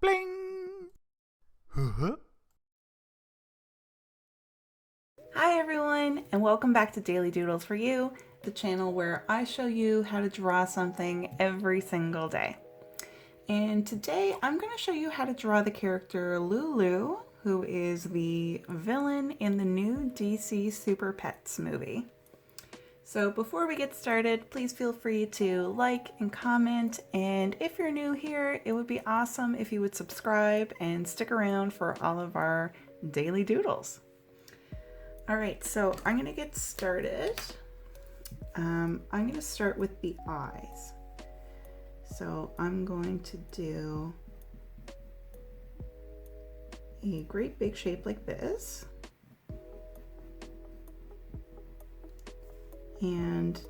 Bling! Huh? Hi everyone, and welcome back to Daily Doodles for You, the channel where I show you how to draw something every single day. And today I'm going to show you how to draw the character Lulu, who is the villain in the new DC Super Pets movie. So before we get started, please feel free to like and comment, and if you're new here, it would be awesome if you would subscribe and stick around for all of our daily doodles. All right, so I'm gonna get started. I'm gonna start with the eyes. So I'm going to do a great big shape like this. And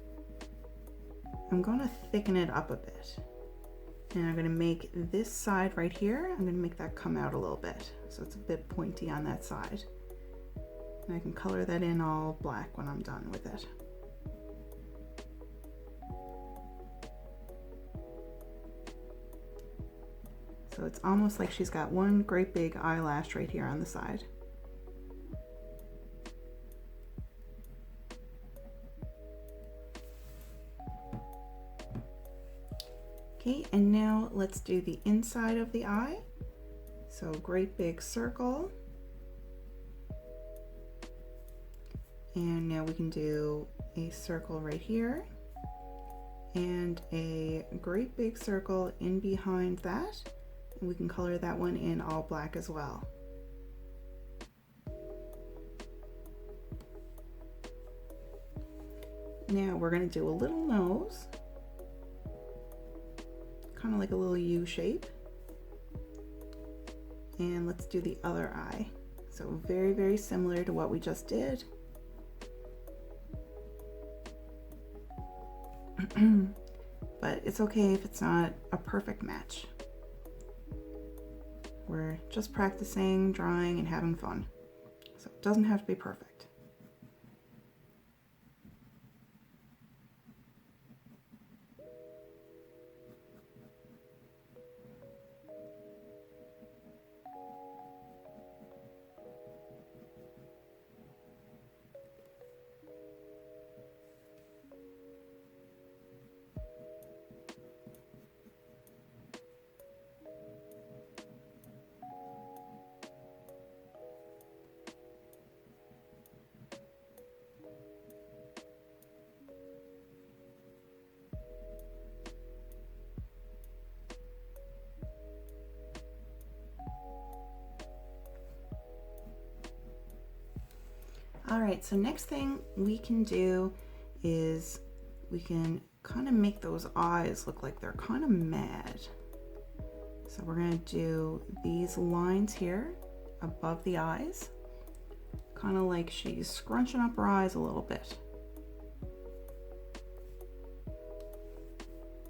I'm gonna thicken it up a bit. And I'm gonna make this side right here, I'm gonna make that come out a little bit. So it's a bit pointy on that side. And I can color that in all black when I'm done with it. So it's almost like she's got one great big eyelash right here on the side. Okay, and now let's do the inside of the eye. So great big circle. And now we can do a circle right here and a great big circle in behind that. And we can color that one in all black as well. Now we're going to do a little nose, kind of like a little U shape. And let's do the other eye. So very, very similar to what we just did. But it's okay if it's not a perfect match. We're just practicing, drawing, and having fun. So it doesn't have to be perfect. All right, so next thing we can do is we can kind of make those eyes look like they're kind of mad. So we're going to do these lines here above the eyes, kind of like she's scrunching up her eyes a little bit.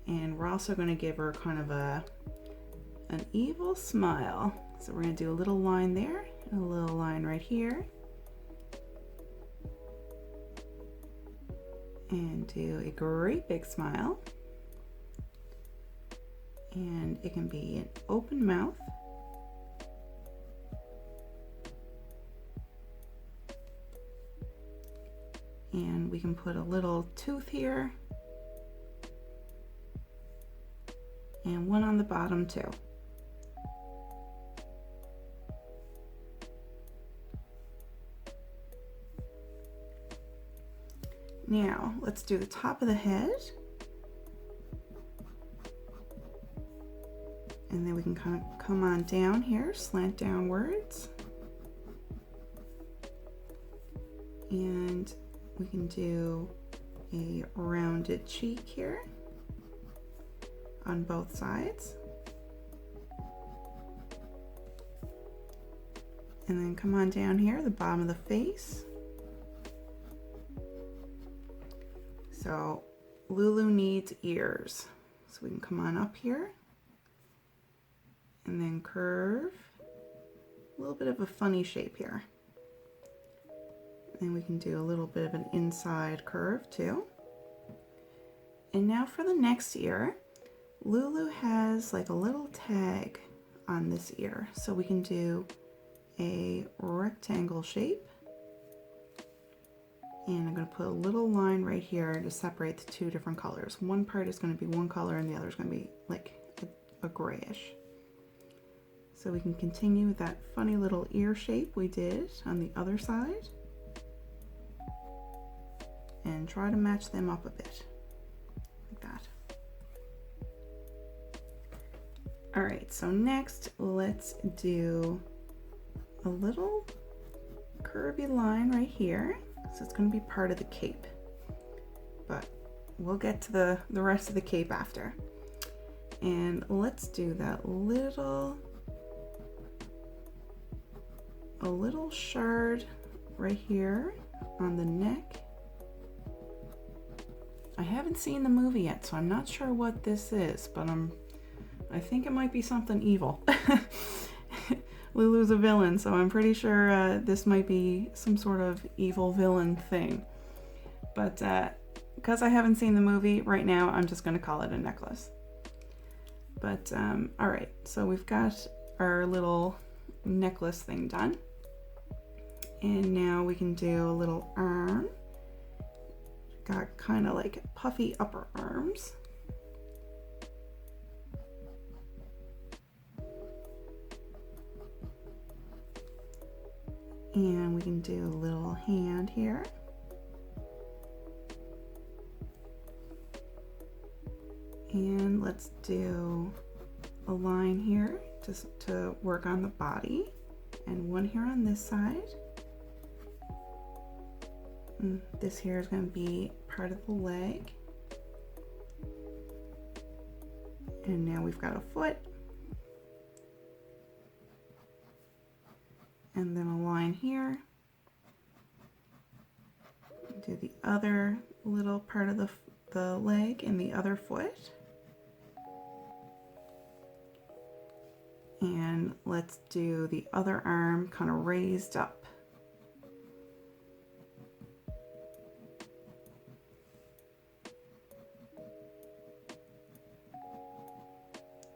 And we're also going to give her kind of an evil smile. So we're going to do a little line there and a little line right here. And do a great big smile. And it can be an open mouth. And we can put a little tooth here. And one on the bottom too. Now, let's do the top of the head. And then we can kind of come on down here, slant downwards. And we can do a rounded cheek here on both sides. And then come on down here, the bottom of the face. So Lulu needs ears. So we can come on up here and then curve. A little bit of a funny shape here. And we can do a little bit of an inside curve too. And now for the next ear, Lulu has like a little tag on on this ear. So we can do a rectangle shape. And I'm going to put a little line right here to separate the two different colors. One part is going to be one color and the other is going to be like a grayish. So we can continue with that funny little ear shape we did on the other side. And try to match them up a bit, like that. All right, so next let's do a little curvy line right here. So it's going to be part of the cape, but we'll get to the rest of the cape after. And let's do that a little shard right here on the neck. I haven't seen the movie yet, so I'm not sure what this is, but I think it might be something evil. Lulu's a villain, so I'm pretty sure this might be some sort of evil villain thing. But because I haven't seen the movie right now, I'm just going to call it a necklace. But all right, so we've got our little necklace thing done. And now we can do a little arm. Got kind of like puffy upper arms. And we can do a little hand here. And let's do a line here just to work on the body, and one here on this side. And this here is going to be part of the leg. And now we've got a foot. And then a line here. Do the other little part of the leg and the other foot. And let's do the other arm kind of raised up.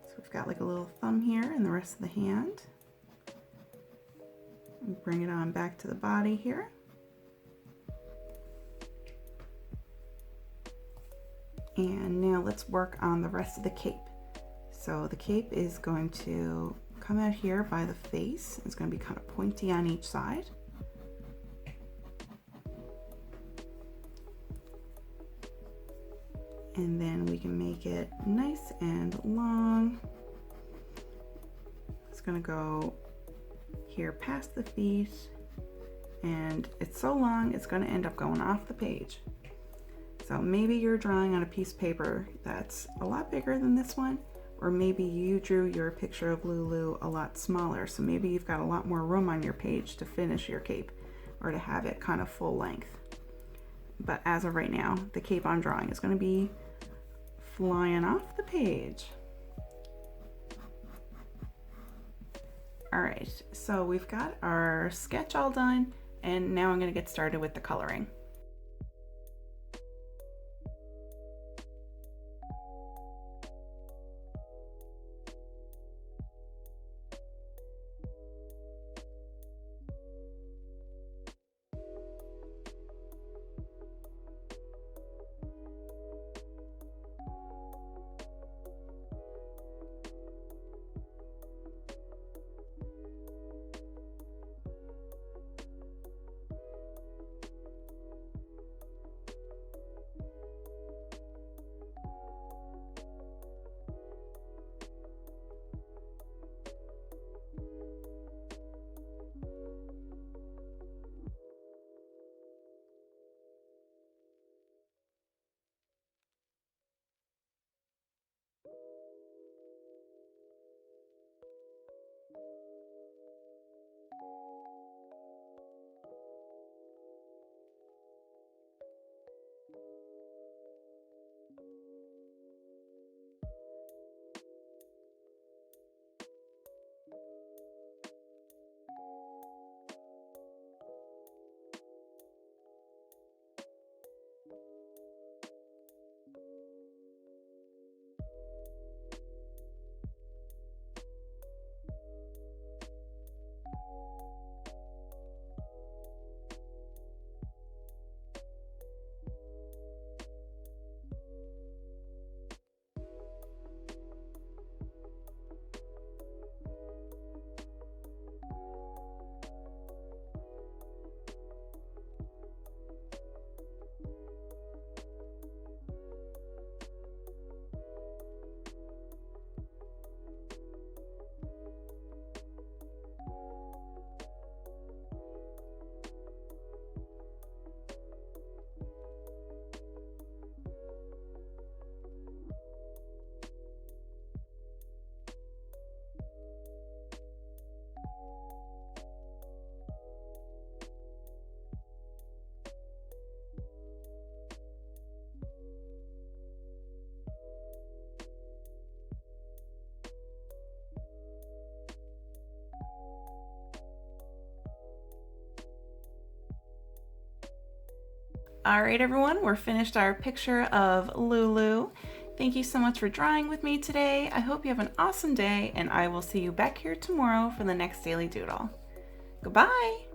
So we've got like a little thumb here and the rest of the hand. Bring it on back to the body here. And now let's work on the rest of the cape. So the cape is going to come out here by the face. It's going to be kind of pointy on each side. And then we can make it nice and long. It's going to go here past the feet, and it's so long it's going to end up going off the page. So maybe you're drawing on a piece of paper that's a lot bigger than this one, or maybe you drew your picture of Lulu a lot smaller, so maybe you've got a lot more room on your page to finish your cape or to have it kind of full length. But as of right now, the cape I'm drawing is going to be flying off the page. All right, so we've got our sketch all done, and now I'm going to get started with the coloring. All right, everyone, we're finished our picture of Lulu. Thank you so much for drawing with me today. I hope you have an awesome day, and I will see you back here tomorrow for the next Daily Doodle. Goodbye!